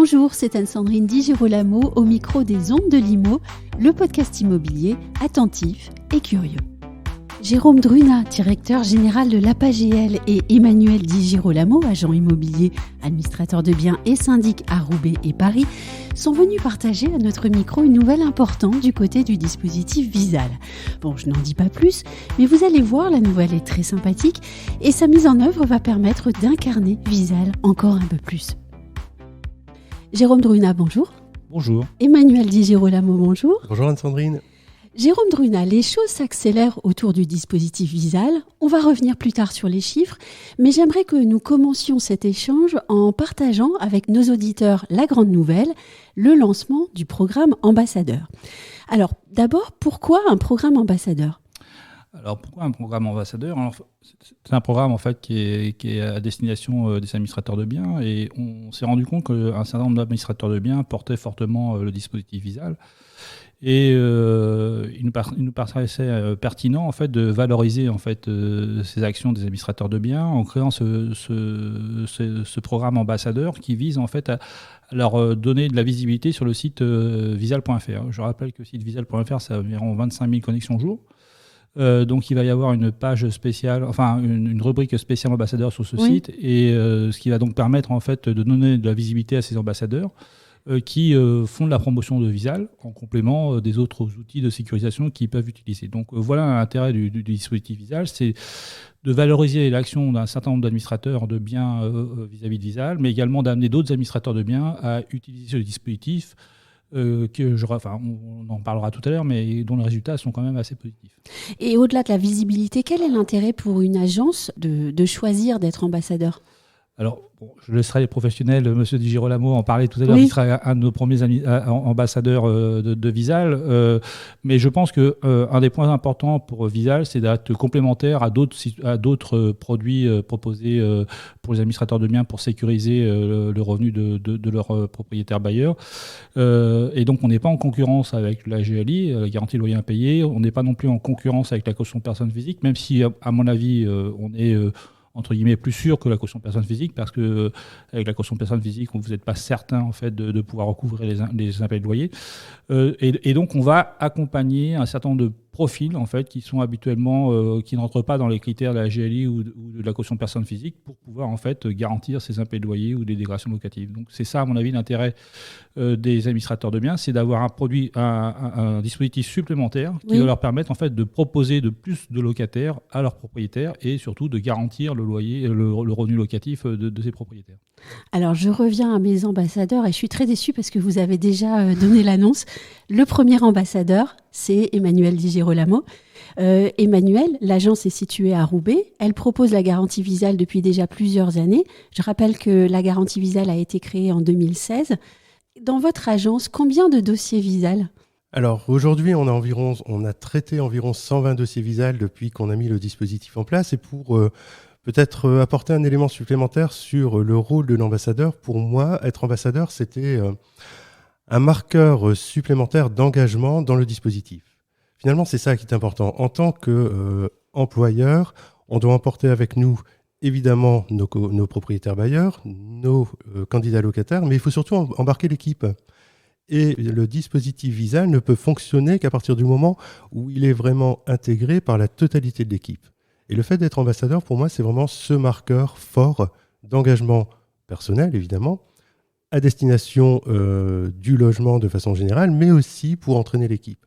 Bonjour, c'est Anne-Sandrine Di Girolamo au micro des Ondes de l'Imo, le podcast immobilier attentif et curieux. Jérôme Druna, directeur général de l'APAGL, et Emmanuel Di Girolamo, agent immobilier, administrateur de biens et syndic à Roubaix et Paris, sont venus partager à notre micro une nouvelle importante du côté du dispositif Visal. Bon, je n'en dis pas plus, mais vous allez voir, la nouvelle est très sympathique et sa mise en œuvre va permettre d'incarner Visal encore un peu plus. Jérôme Druna, bonjour. Bonjour. Emmanuel Di Girolamo, bonjour. Bonjour Anne-Sandrine. Jérôme Druna, les choses s'accélèrent autour du dispositif Visal. On va revenir plus tard sur les chiffres, mais j'aimerais que nous commencions cet échange en partageant avec nos auditeurs la grande nouvelle, le lancement du programme Ambassadeur. Alors, d'abord, pourquoi un programme Ambassadeur ? Alors, pourquoi un programme Ambassadeur ? Alors, c'est un programme en fait qui est à destination des administrateurs de biens, et on s'est rendu compte qu'un certain nombre d'administrateurs de biens portaient fortement le dispositif Visal. Et il nous paraissait pertinent en fait de valoriser en fait ces actions des administrateurs de biens en créant ce programme ambassadeur qui vise en fait à leur donner de la visibilité sur le site visal.fr. Je rappelle que le site visal.fr, c'est environ 25 000 connexions au jour. Donc il va y avoir une page spéciale, enfin une rubrique spéciale ambassadeur sur ce site, et ce qui va donc permettre en fait de donner de la visibilité à ces ambassadeurs qui font de la promotion de Visal en complément des autres outils de sécurisation qu'ils peuvent utiliser. Donc voilà l'intérêt du dispositif Visal, c'est de valoriser l'action d'un certain nombre d'administrateurs de biens vis-à-vis de Visal, mais également d'amener d'autres administrateurs de biens à utiliser ce dispositif on en parlera tout à l'heure, mais dont les résultats sont quand même assez positifs. Et au-delà de la visibilité, quel est l'intérêt pour une agence de choisir d'être ambassadeur ? Alors, je laisserai les professionnels, M. Di Girolamo, en parler tout à l'heure. Il sera un de nos premiers ambassadeurs de Visal. Mais je pense qu'un des points importants pour Visal, c'est d'être complémentaire à d'autres produits proposés pour les administrateurs de biens pour sécuriser le revenu de leurs propriétaires bailleurs. Et donc, on n'est pas en concurrence avec la GLI, la garantie de loyer impayé. On n'est pas non plus en concurrence avec la caution personne physique, même si, à mon avis, on est entre guillemets plus sûr que la caution personne physique, parce que avec la caution personne physique, vous n'êtes pas certain en fait de pouvoir recouvrer les impayés de loyer. Et donc on va accompagner un certain nombre de profils en fait qui sont habituellement qui n'entrent pas dans les critères de la GLI ou de la caution personne physique pour pouvoir en fait garantir ces impayés de loyer ou des dégradations locatives. Donc c'est ça à mon avis l'intérêt des administrateurs de biens, c'est d'avoir un dispositif supplémentaire qui va leur permettre en fait de proposer de plus de locataires à leurs propriétaires et surtout de garantir le loyer, le revenu locatif de ces propriétaires. Alors je reviens à mes ambassadeurs et je suis très déçue parce que vous avez déjà donné l'annonce. Le premier ambassadeur, c'est Emmanuel Di Girolamo. Emmanuel, l'agence est située à Roubaix. Elle propose la garantie Visal depuis déjà plusieurs années. Je rappelle que la garantie Visal a été créée en 2016. Dans votre agence, combien de dossiers Visal ? Alors aujourd'hui, on a traité environ 120 dossiers Visal depuis qu'on a mis le dispositif en place. Et pour peut-être apporter un élément supplémentaire sur le rôle de l'ambassadeur, pour moi, être ambassadeur, c'était un marqueur supplémentaire d'engagement dans le dispositif. Finalement, c'est ça qui est important. En tant qu'employeur, on doit emporter avec nous évidemment nos propriétaires bailleurs, nos candidats locataires, mais il faut surtout embarquer l'équipe. Et le dispositif Visal ne peut fonctionner qu'à partir du moment où il est vraiment intégré par la totalité de l'équipe. Et le fait d'être ambassadeur, pour moi, c'est vraiment ce marqueur fort d'engagement personnel, évidemment, à destination du logement de façon générale, mais aussi pour entraîner l'équipe.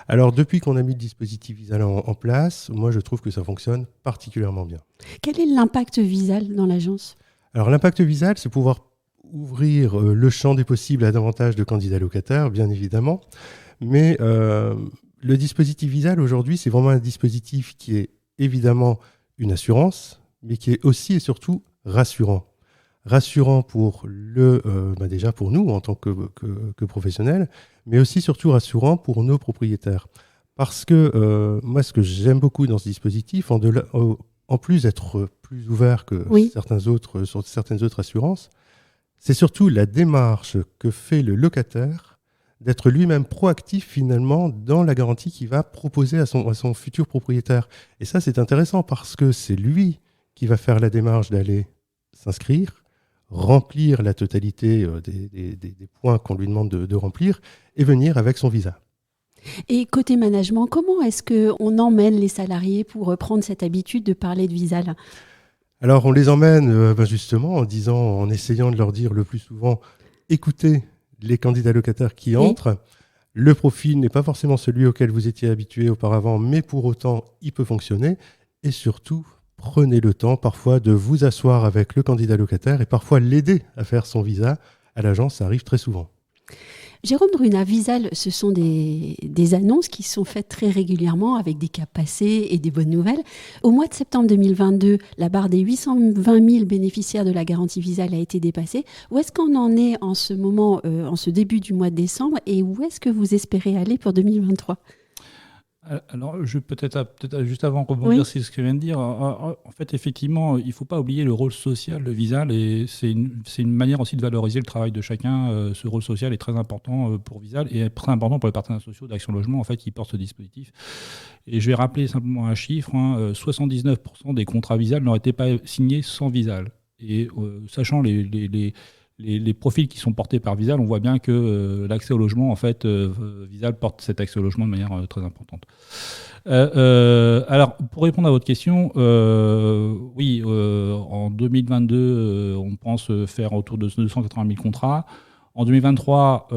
Alors, depuis qu'on a mis le dispositif Visal en place, moi, je trouve que ça fonctionne particulièrement bien. Quel est l'impact Visal dans l'agence ? Alors, l'impact Visal, c'est pouvoir ouvrir le champ des possibles à davantage de candidats locataires, bien évidemment. Mais le dispositif Visal, aujourd'hui, c'est vraiment un dispositif qui est évidemment une assurance, mais qui est aussi et surtout rassurant. Rassurant pour déjà pour nous en tant que professionnels, mais aussi surtout rassurant pour nos propriétaires. Parce que moi, ce que j'aime beaucoup dans ce dispositif, en plus d'être plus ouvert que sur certaines autres assurances, c'est surtout la démarche que fait le locataire d'être lui-même proactif finalement dans la garantie qu'il va proposer à son futur propriétaire. Et ça, c'est intéressant parce que c'est lui qui va faire la démarche d'aller s'inscrire, remplir la totalité des points qu'on lui demande de remplir et venir avec son visa. Et côté management, comment est-ce qu'on emmène les salariés pour prendre cette habitude de parler de Visale ? Alors on les emmène justement en essayant de leur dire le plus souvent, écoutez les candidats locataires qui entrent. Le profil n'est pas forcément celui auquel vous étiez habitué auparavant, mais pour autant, il peut fonctionner. Et surtout, prenez le temps parfois de vous asseoir avec le candidat locataire et parfois l'aider à faire son visa. À l'agence, ça arrive très souvent. Jérôme Druna, Visale, ce sont des annonces qui sont faites très régulièrement avec des cas passés et des bonnes nouvelles. Au mois de septembre 2022, la barre des 820 000 bénéficiaires de la garantie Visale a été dépassée. Où est-ce qu'on en est en ce moment, en ce début du mois de décembre, et où est-ce que vous espérez aller pour 2023 ? Alors, je peut-être juste avant rebondir sur ce que je viens de dire. En fait, effectivement, il ne faut pas oublier le rôle social de Visale, et c'est une manière aussi de valoriser le travail de chacun. Ce rôle social est très important pour Visale et très important pour les partenaires sociaux d'Action Logement, en fait, qui portent ce dispositif. Et je vais rappeler simplement un chiffre, 79% des contrats Visale n'auraient été pas signés sans Visale. Et sachant les profils qui sont portés par Visale, on voit bien que l'accès au logement, en fait, Visale porte cet accès au logement de manière très importante. Alors, pour répondre à votre question, oui, en 2022, on pense faire autour de 280 000 contrats. En 2023,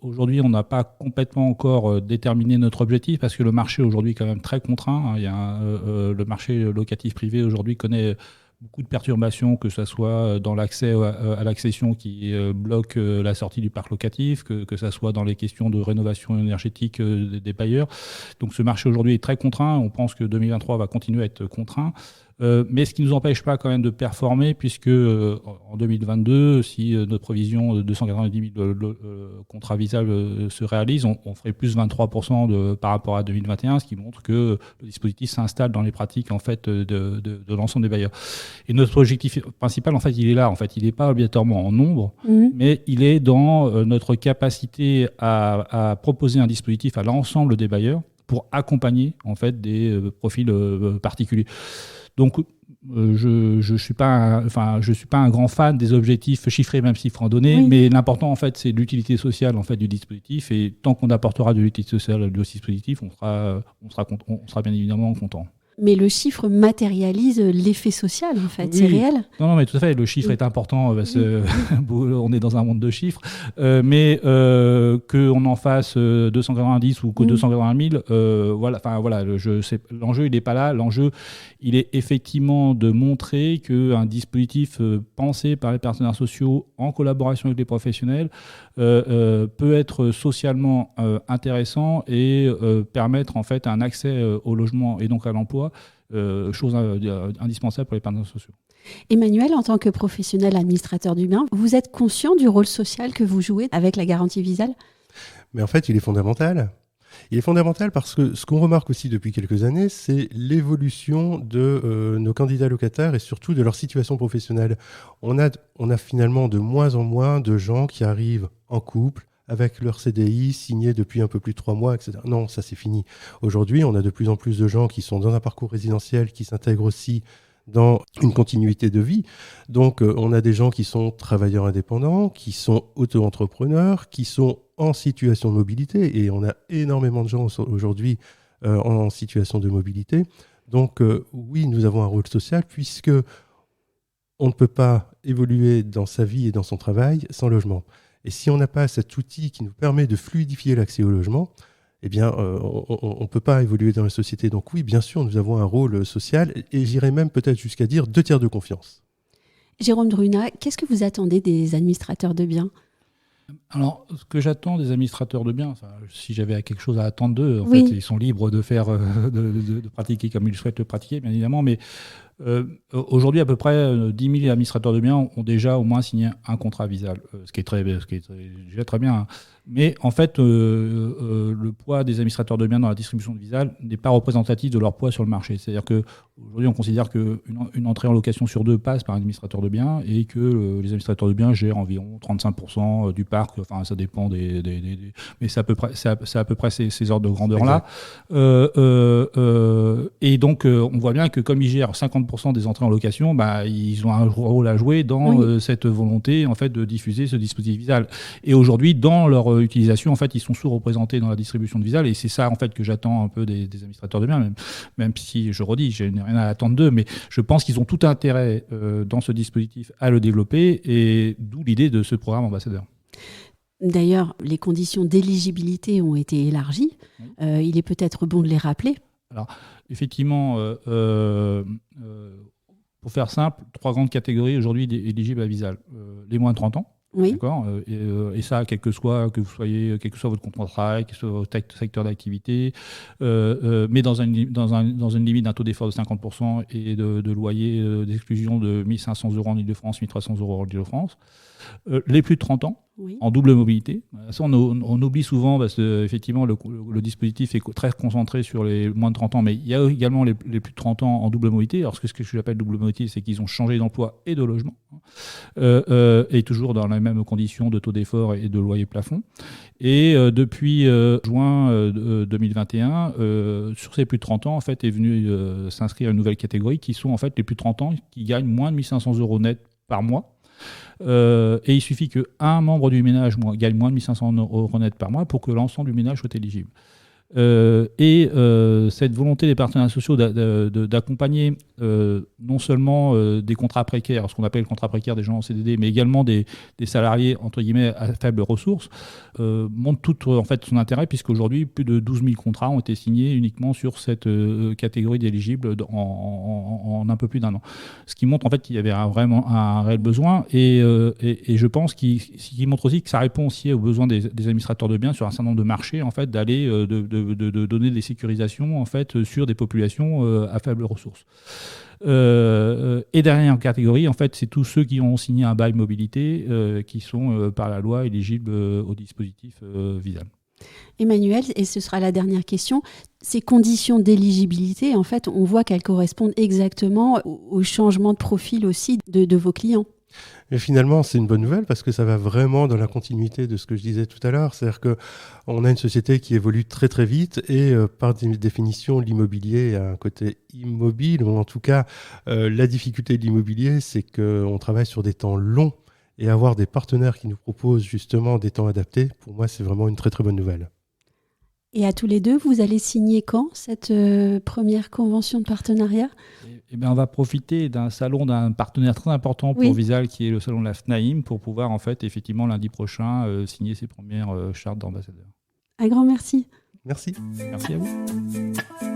aujourd'hui, on n'a pas complètement encore déterminé notre objectif parce que le marché aujourd'hui est quand même très contraint. Le marché locatif privé aujourd'hui connaît beaucoup de perturbations, que ce soit dans l'accès à l'accession qui bloque la sortie du parc locatif, que ce soit dans les questions de rénovation énergétique des bailleurs. Donc ce marché aujourd'hui est très contraint. On pense que 2023 va continuer à être contraint. Mais ce qui ne nous empêche pas quand même de performer, puisque en 2022, si notre prévision de 290 000 contrats Visale se réalise, on ferait plus 23% par rapport à 2021, ce qui montre que le dispositif s'installe dans les pratiques en fait, de l'ensemble des bailleurs. Et notre objectif principal, en fait, il est là. En fait, il n'est pas obligatoirement en nombre, mais il est dans notre capacité à proposer un dispositif à l'ensemble des bailleurs pour accompagner en fait, des profils particuliers. Donc, je suis pas un grand fan des objectifs chiffrés, même s'il faut en donner, mais l'important, en fait, c'est l'utilité sociale en fait, du dispositif. Et tant qu'on apportera de l'utilité sociale du dispositif, on sera bien évidemment content. Mais le chiffre matérialise l'effet social, en fait, c'est réel. Non, mais tout à fait, le chiffre est important, parce on est dans un monde de chiffres, mais qu'on en fasse 290 ou que 280 000, voilà, l'enjeu, il n'est pas là. L'enjeu, il est effectivement de montrer qu'un dispositif pensé par les partenaires sociaux en collaboration avec les professionnels peut être socialement intéressant et permettre en fait un accès au logement et donc à l'emploi, chose indispensable pour les partenaires sociaux. Emmanuel, en tant que professionnel administrateur du bien, vous êtes conscient du rôle social que vous jouez avec la garantie Visale ? Mais en fait, il est fondamental. Il est fondamental parce que ce qu'on remarque aussi depuis quelques années, c'est l'évolution de nos candidats locataires et surtout de leur situation professionnelle. On a finalement de moins en moins de gens qui arrivent en couple, avec leur CDI signé depuis un peu plus de 3 mois, etc. Non, ça c'est fini. Aujourd'hui, on a de plus en plus de gens qui sont dans un parcours résidentiel, qui s'intègrent aussi dans une continuité de vie. Donc, on a des gens qui sont travailleurs indépendants, qui sont auto-entrepreneurs, qui sont en situation de mobilité, et on a énormément de gens aujourd'hui en situation de mobilité. Donc, oui, nous avons un rôle social, puisque on ne peut pas évoluer dans sa vie et dans son travail sans logement. Et si on n'a pas cet outil qui nous permet de fluidifier l'accès au logement, eh bien, on ne peut pas évoluer dans la société. Donc oui, bien sûr, nous avons un rôle social, et j'irais même peut-être jusqu'à dire 2 tiers de confiance. Jérôme Druna, qu'est-ce que vous attendez des administrateurs de biens ? Alors, ce que j'attends des administrateurs de biens, si j'avais quelque chose à attendre d'eux, en fait, ils sont libres de faire, de pratiquer comme ils souhaitent le pratiquer, bien évidemment, mais aujourd'hui, à peu près 10 000 administrateurs de biens ont déjà au moins signé un contrat Visale, ce qui est déjà très bien. Hein. Mais en fait, le poids des administrateurs de biens dans la distribution de Visale n'est pas représentatif de leur poids sur le marché. C'est-à-dire qu'aujourd'hui, on considère qu'une entrée en location sur 2 passe par un administrateur de biens et que les administrateurs de biens gèrent environ 35% du parc. Enfin, ça dépend mais c'est à peu près ces ordres de grandeur-là. Et donc, on voit bien que comme ils gèrent 50% 50% des entrées en location, ils ont un rôle à jouer dans cette volonté en fait de diffuser ce dispositif Visale. Et aujourd'hui, dans leur utilisation, en fait, ils sont sous-représentés dans la distribution de Visale, et c'est ça en fait que j'attends un peu des administrateurs de biens, même si je redis, je n'ai rien à attendre d'eux, mais je pense qu'ils ont tout intérêt dans ce dispositif à le développer, et d'où l'idée de ce programme ambassadeur. D'ailleurs, les conditions d'éligibilité ont été élargies. Il est peut-être bon de les rappeler. Alors, effectivement, pour faire simple, 3 grandes catégories aujourd'hui éligibles à Visale. Les moins de 30 ans. Oui. D'accord, et ça, quel que soit votre contrat de travail, quel que soit votre secteur d'activité, mais dans une limite d'un taux d'effort de 50% et de loyer d'exclusion de 1 500 € en Ile-de-France, 1 300 € en Ile-de-France. Les plus de 30 ans, en double mobilité. Ça, on oublie souvent parce que effectivement le dispositif est très concentré sur les moins de 30 ans, mais il y a également les plus de 30 ans en double mobilité. Alors ce que j'appelle double mobilité, c'est qu'ils ont changé d'emploi et de logement, et toujours dans les mêmes conditions de taux d'effort et de loyer plafond. Et depuis juin 2021, sur ces plus de 30 ans, en fait, est venue s'inscrire une nouvelle catégorie qui sont en fait les plus de 30 ans qui gagnent moins de 1 500 € net par mois. Et il suffit qu'un membre du ménage gagne moins de 1 500 € net par mois pour que l'ensemble du ménage soit éligible. Cette volonté des partenaires sociaux d'accompagner non seulement des contrats précaires, ce qu'on appelle contrats précaires des gens en CDD, mais également des salariés entre guillemets à faibles ressources, montre tout en fait son intérêt, puisqu'aujourd'hui plus de 12 000 contrats ont été signés uniquement sur cette catégorie d'éligibles en un peu plus d'un an. Ce qui montre en fait qu'il y avait vraiment un réel besoin, et je pense qu'il montre aussi que ça répond aussi aux besoins des administrateurs de biens sur un certain nombre de marchés, en fait, d'aller de donner des sécurisations en fait sur des populations à faibles ressources. Et dernière catégorie, en fait, c'est tous ceux qui ont signé un bail mobilité qui sont par la loi éligibles au dispositif Visale. Emmanuel, et ce sera la dernière question, ces conditions d'éligibilité, en fait, on voit qu'elles correspondent exactement au changement de profil aussi de vos clients. Et finalement, c'est une bonne nouvelle parce que ça va vraiment dans la continuité de ce que je disais tout à l'heure. C'est-à-dire qu'on a une société qui évolue très très vite, et par définition, l'immobilier a un côté immobile, ou en tout cas, la difficulté de l'immobilier, c'est qu'on travaille sur des temps longs, et avoir des partenaires qui nous proposent justement des temps adaptés, pour moi, c'est vraiment une très très bonne nouvelle. Et à tous les deux, vous allez signer quand cette première convention de partenariat ? On va profiter d'un salon d'un partenaire très important pour Visale, qui est le salon de la FNAIM, pour pouvoir en fait effectivement lundi prochain signer ses premières chartes d'ambassadeurs. Un grand merci. Merci. Merci à vous.